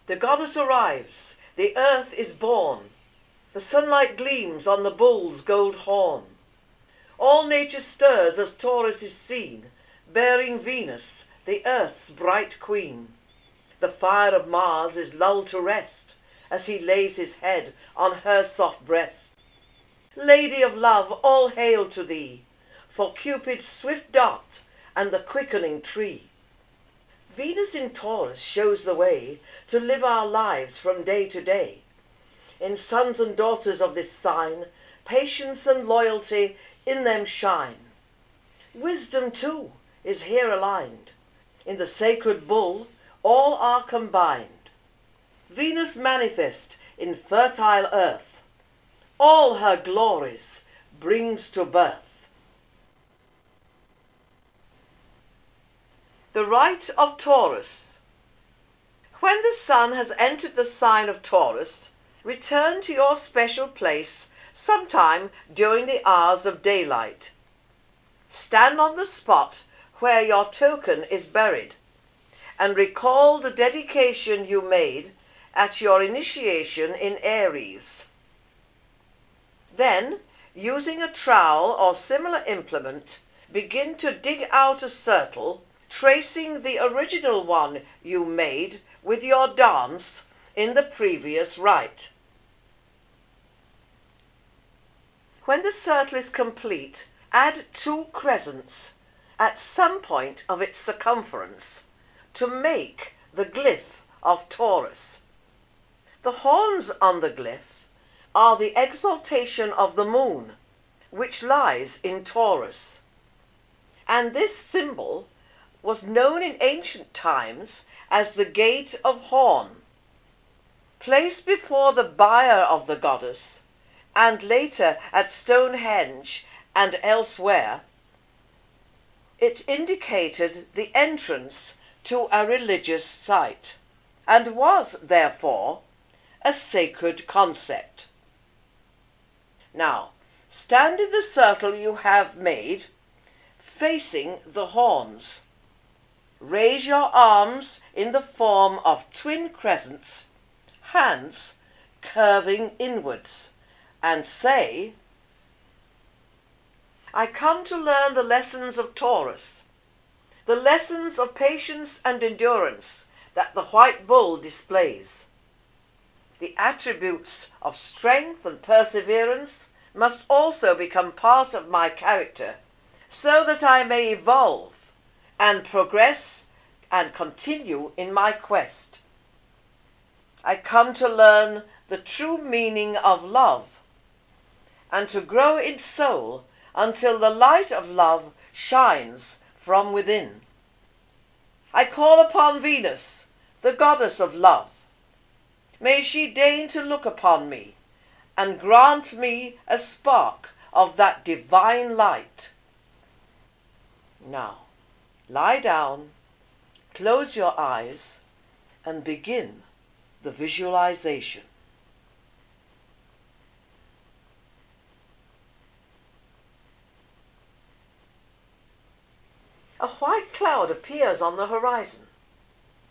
The goddess arrives, the earth is born, the sunlight gleams on the bull's gold horn. All nature stirs as Taurus is seen, bearing Venus, the earth's bright queen. The fire of Mars is lulled to rest, as he lays his head on her soft breast. Lady of love, all hail to thee, for Cupid's swift dart and the quickening tree. Venus in Taurus shows the way to live our lives from day to day. In sons and daughters of this sign, patience and loyalty in them shine. Wisdom, too, is here aligned. In the sacred bull, all are combined. Venus manifest in fertile earth, all her glories brings to birth. The Rite of Taurus. When the sun has entered the sign of Taurus, return to your special place sometime during the hours of daylight. Stand on the spot where your token is buried and recall the dedication you made at your initiation in Aries. Then, using a trowel or similar implement, begin to dig out a circle, tracing the original one you made with your dance in the previous rite. When the circle is complete, add 2 crescents at some point of its circumference to make the Glyph of Taurus. The horns on the glyph are the exaltation of the moon, which lies in Taurus. And this symbol was known in ancient times as the Gate of Horn. Placed before the bier of the goddess, and later at Stonehenge and elsewhere, it indicated the entrance to a religious site, and was, therefore, a sacred concept. Now, stand in the circle you have made, facing the horns. Raise your arms in the form of twin crescents, hands curving inwards, and say, I come to learn the lessons of Taurus, the lessons of patience and endurance that the white bull displays. The attributes of strength and perseverance must also become part of my character, so that I may evolve and progress and continue in my quest. I come to learn the true meaning of love, and to grow in soul until the light of love shines from within. I call upon Venus, the goddess of love. May she deign to look upon me and grant me a spark of that divine light. Now, lie down, close your eyes, and begin the visualization. A white cloud appears on the horizon.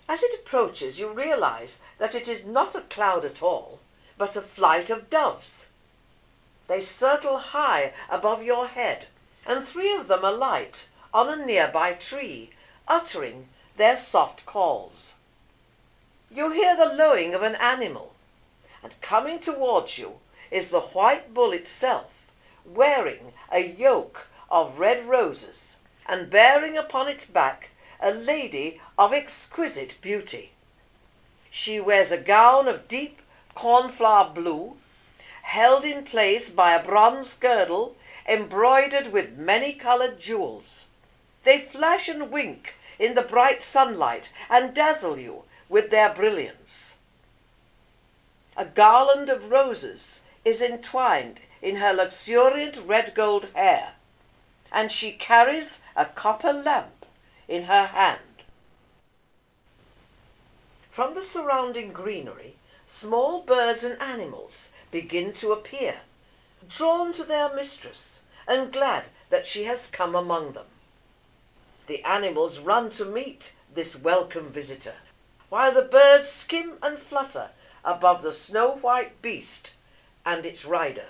As it approaches, you realize that it is not a cloud at all, but a flight of doves. They circle high above your head, and 3 of them alight on a nearby tree, uttering their soft calls. You hear the lowing of an animal, and coming towards you is the white bull itself, wearing a yoke of red roses, and bearing upon its back a lady of exquisite beauty. She wears a gown of deep cornflower blue, held in place by a bronze girdle embroidered with many-colored jewels. They flash and wink in the bright sunlight and dazzle you with their brilliance. A garland of roses is entwined in her luxuriant red-gold hair, and she carries a copper lamp in her hand. From the surrounding greenery, small birds and animals begin to appear, drawn to their mistress and glad that she has come among them. The animals run to meet this welcome visitor, while the birds skim and flutter above the snow-white beast and its rider.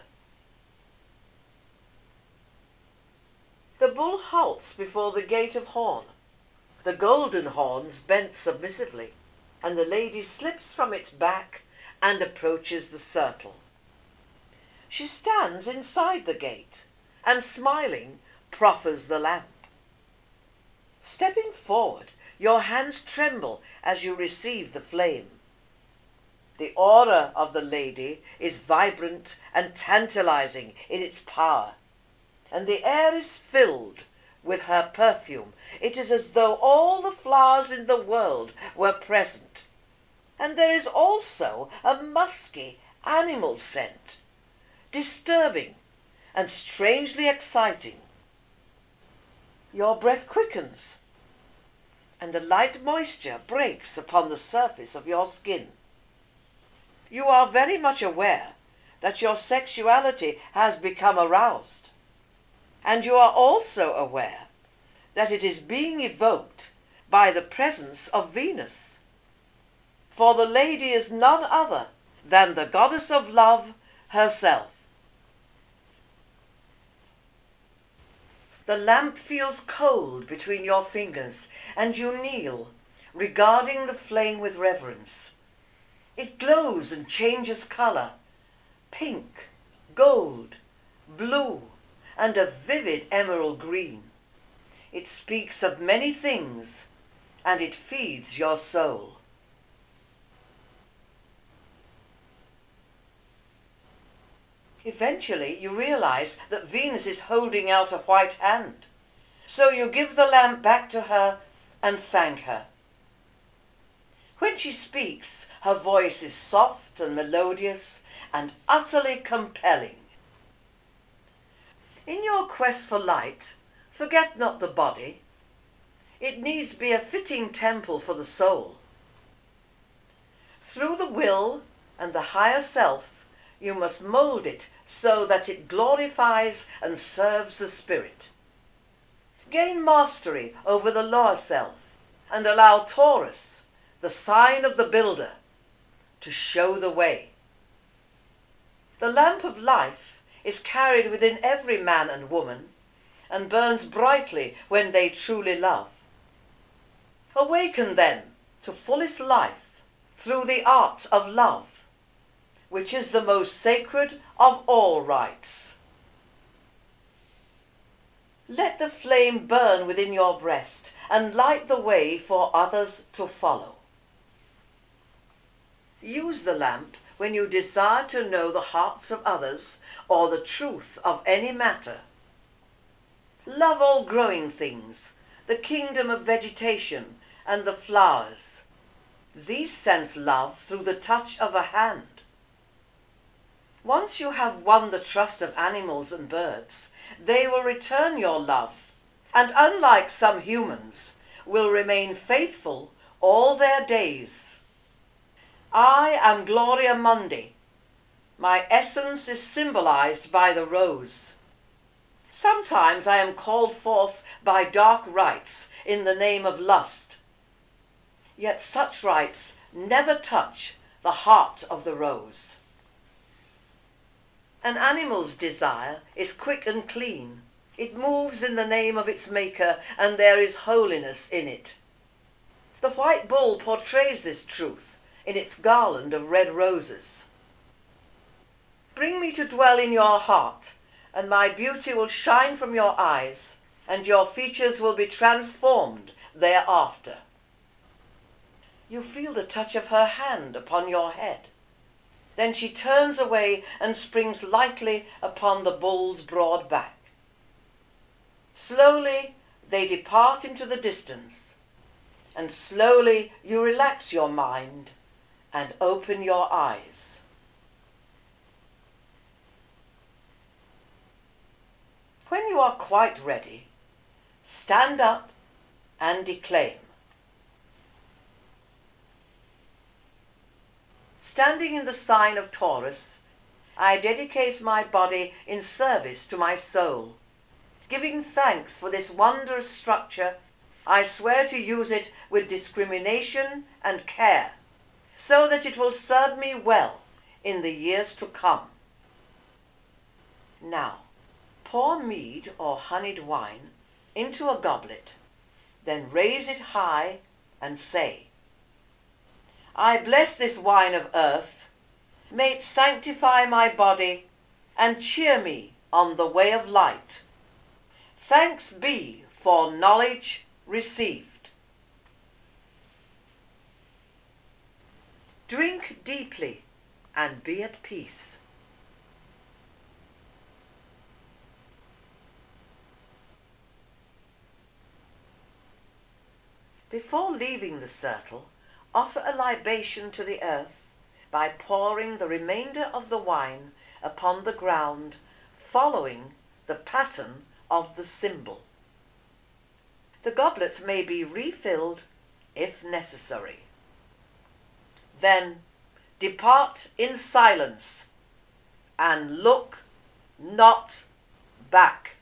The bull halts before the gate of horn, the golden horns bent submissively, and the lady slips from its back and approaches the circle. She stands inside the gate, and smiling, proffers the lamp. Stepping forward, your hands tremble as you receive the flame. The aura of the lady is vibrant and tantalizing in its power, and the air is filled with her perfume. It is as though all the flowers in the world were present. And there is also a musky animal scent, disturbing and strangely exciting. Your breath quickens, and a light moisture breaks upon the surface of your skin. You are very much aware that your sexuality has become aroused, and you are also aware that it is being evoked by the presence of Venus. For the lady is none other than the goddess of love herself. The lamp feels cold between your fingers, and you kneel, regarding the flame with reverence. It glows and changes colour, pink, gold, blue, and a vivid emerald green. It speaks of many things, and it feeds your soul. Eventually, you realize that Venus is holding out a white hand. So you give the lamp back to her and thank her. When she speaks, her voice is soft and melodious and utterly compelling. In your quest for light, forget not the body. It needs be a fitting temple for the soul. Through the will and the higher self, you must mold it so that it glorifies and serves the spirit. Gain mastery over the lower self and allow Taurus, the sign of the builder, to show the way. The lamp of life is carried within every man and woman and burns brightly when they truly love. Awaken then to fullest life through the art of love, which is the most sacred of all rites. Let the flame burn within your breast and light the way for others to follow. Use the lamp when you desire to know the hearts of others or the truth of any matter. Love all growing things, the kingdom of vegetation and the flowers. These sense love through the touch of a hand. Once you have won the trust of animals and birds, they will return your love, and unlike some humans, will remain faithful all their days. I am Gloria Mundi. My essence is symbolized by the rose. Sometimes I am called forth by dark rites in the name of lust. Yet such rites never touch the heart of the rose. An animal's desire is quick and clean. It moves in the name of its maker, and there is holiness in it. The white bull portrays this truth in its garland of red roses. Bring me to dwell in your heart, and my beauty will shine from your eyes, and your features will be transformed thereafter. You feel the touch of her hand upon your head. Then she turns away and springs lightly upon the bull's broad back. Slowly they depart into the distance, and slowly you relax your mind and open your eyes. When you are quite ready, stand up and declaim. Standing in the sign of Taurus, I dedicate my body in service to my soul, giving thanks for this wondrous structure I swear to use it with discrimination and care, so that it will serve me well in the years to come. Now, pour mead or honeyed wine into a goblet, then raise it high and say, I bless this wine of earth, may it sanctify my body and cheer me on the way of light. Thanks be for knowledge received. Drink deeply and be at peace. Before leaving the circle, offer a libation to the earth by pouring the remainder of the wine upon the ground, following the pattern of the symbol. The goblets may be refilled if necessary. Then depart in silence and look not back.